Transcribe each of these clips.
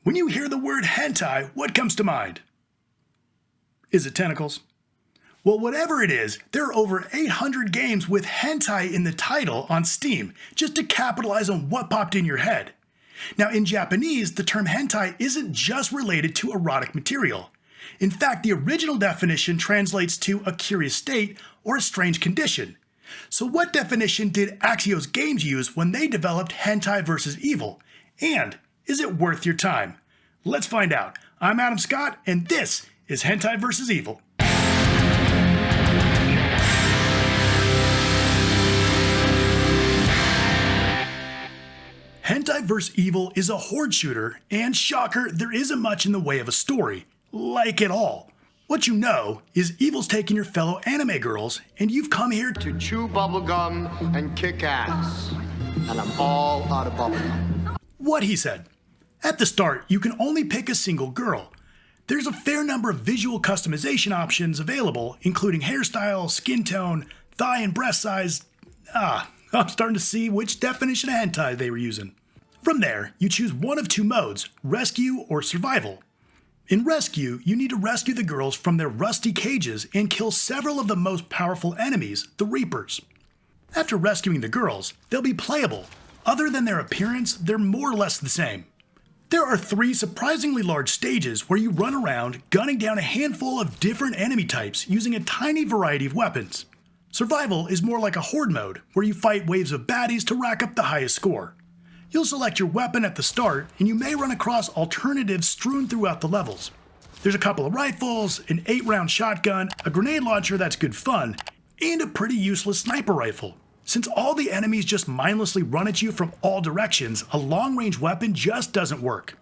When you hear the word hentai, what comes to mind? Is it tentacles? Well, whatever it is, there are over 800 games with hentai in the title on Steam, just to capitalize on what popped in your head. Now, in Japanese, the term hentai isn't just related to erotic material. In fact, the original definition translates to a curious state or a strange condition. So what definition did Axios Games use when they developed Hentai vs. Evil? And is it worth your time? Let's find out. I'm Adam Scott, and this is Hentai vs. Evil. Hentai vs. Evil is a horde shooter, and shocker, there isn't much in the way of a story. Like at all. What you know is Evil's taking your fellow anime girls, and you've come here to chew bubblegum and kick ass. And I'm all out of bubblegum. What he said. At the start, you can only pick a single girl. There's a fair number of visual customization options available, including hairstyle, skin tone, thigh and breast size. I'm starting to see which definition of hentai they were using. From there, you choose one of two modes, rescue or survival. In rescue, you need to rescue the girls from their rusty cages and kill several of the most powerful enemies, the Reapers. After rescuing the girls, they'll be playable. Other than their appearance, they're more or less the same. There are 3 surprisingly large stages where you run around gunning down a handful of different enemy types using a tiny variety of weapons. Survival is more like a horde mode, where you fight waves of baddies to rack up the highest score. You'll select your weapon at the start, and you may run across alternatives strewn throughout the levels. There's a couple of rifles, an 8-round shotgun, a grenade launcher that's good fun, and a pretty useless sniper rifle. Since all the enemies just mindlessly run at you from all directions, a long-range weapon just doesn't work.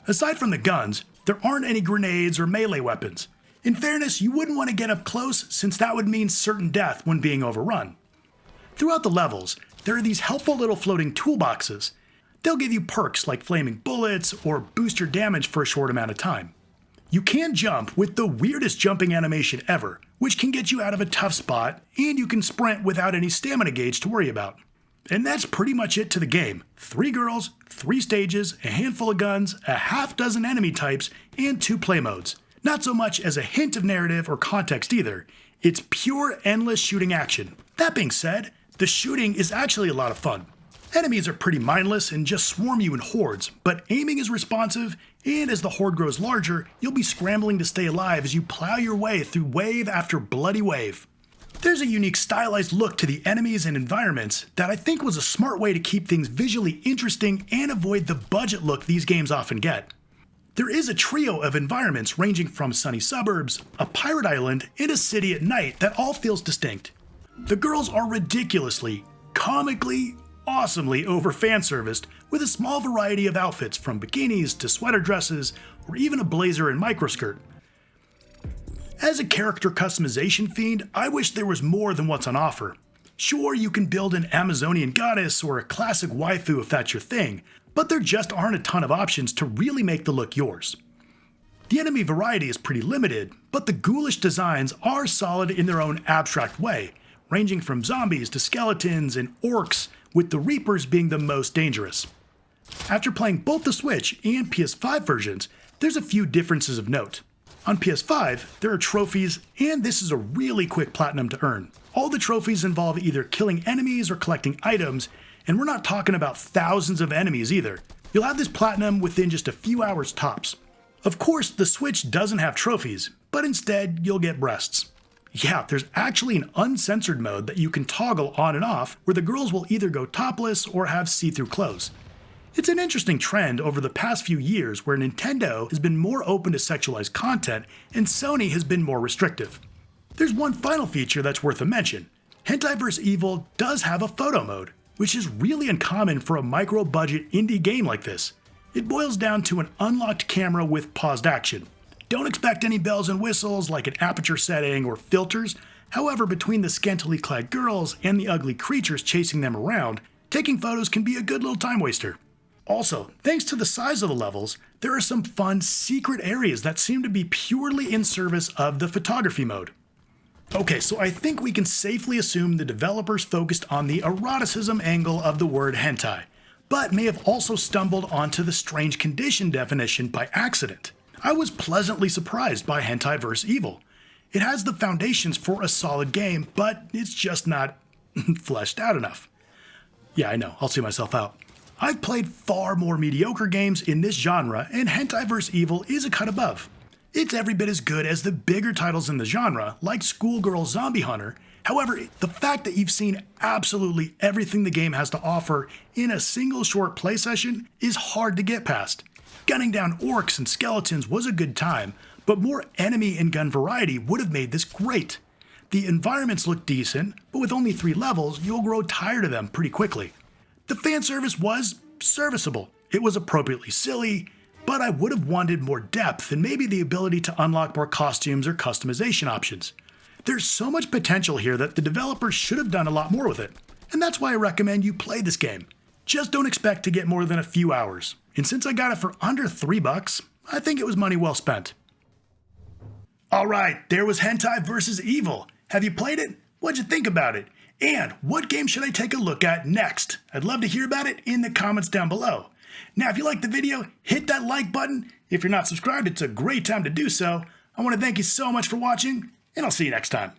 Aside from the guns, there aren't any grenades or melee weapons. In fairness, you wouldn't want to get up close since that would mean certain death when being overrun. Throughout the levels, there are these helpful little floating toolboxes. They'll give you perks like flaming bullets or boost your damage for a short amount of time. You can jump with the weirdest jumping animation ever, which can get you out of a tough spot, and you can sprint without any stamina gauge to worry about. And that's pretty much it to the game. 3 girls, 3 stages, a handful of guns, a half dozen enemy types, and 2 play modes. Not so much as a hint of narrative or context either. It's pure endless shooting action. That being said, the shooting is actually a lot of fun. Enemies are pretty mindless and just swarm you in hordes, but aiming is responsive, and as the horde grows larger, you'll be scrambling to stay alive as you plow your way through wave after bloody wave. There's a unique stylized look to the enemies and environments that I think was a smart way to keep things visually interesting and avoid the budget look these games often get. There is a trio of environments ranging from sunny suburbs, a pirate island, and a city at night that all feels distinct. The girls are ridiculously, comically, awesomely over fan-serviced with a small variety of outfits from bikinis to sweater dresses or even a blazer and microskirt. As a character customization fiend, I wish there was more than what's on offer. Sure, you can build an Amazonian goddess or a classic waifu if that's your thing, but there just aren't a ton of options to really make the look yours. The enemy variety is pretty limited, but the ghoulish designs are solid in their own abstract way, ranging from zombies to skeletons and orcs, with the Reapers being the most dangerous. After playing both the Switch and PS5 versions, there's a few differences of note. On PS5, there are trophies, and this is a really quick platinum to earn. All the trophies involve either killing enemies or collecting items, and we're not talking about thousands of enemies either. You'll have this platinum within just a few hours tops. Of course, the Switch doesn't have trophies, but instead you'll get breasts. Yeah, there's actually an uncensored mode that you can toggle on and off where the girls will either go topless or have see-through clothes. It's an interesting trend over the past few years where Nintendo has been more open to sexualized content and Sony has been more restrictive. There's one final feature that's worth a mention. Hentai vs. Evil does have a photo mode, which is really uncommon for a micro-budget indie game like this. It boils down to an unlocked camera with paused action. Don't expect any bells and whistles like an aperture setting or filters. However, between the scantily clad girls and the ugly creatures chasing them around, taking photos can be a good little time waster. Also, thanks to the size of the levels, there are some fun secret areas that seem to be purely in service of the photography mode. Okay, so I think we can safely assume the developers focused on the eroticism angle of the word hentai. but may have also stumbled onto the strange condition definition by accident. I was pleasantly surprised by Hentai vs. Evil. It has the foundations for a solid game, but it's just not fleshed out enough. Yeah, I know, I'll see myself out. I've played far more mediocre games in this genre, and Hentai vs. Evil is a cut above. It's every bit as good as the bigger titles in the genre, like Schoolgirl Zombie Hunter. However, the fact that you've seen absolutely everything the game has to offer in a single short play session is hard to get past. Gunning down orcs and skeletons was a good time, but more enemy and gun variety would have made this great. The environments look decent, but with only 3 levels, you'll grow tired of them pretty quickly. The fan service was serviceable. It was appropriately silly, but I would have wanted more depth and maybe the ability to unlock more costumes or customization options. There's so much potential here that the developers should have done a lot more with it, and that's why I recommend you play this game. Just don't expect to get more than a few hours, and since I got it for under $3, I think it was money well spent. Alright, there was Hentai vs. Evil. Have you played it? What'd you think about it? And what game should I take a look at next? I'd love to hear about it in the comments down below. Now, if you liked the video, hit that like button. If you're not subscribed, it's a great time to do so. I want to thank you so much for watching, and I'll see you next time.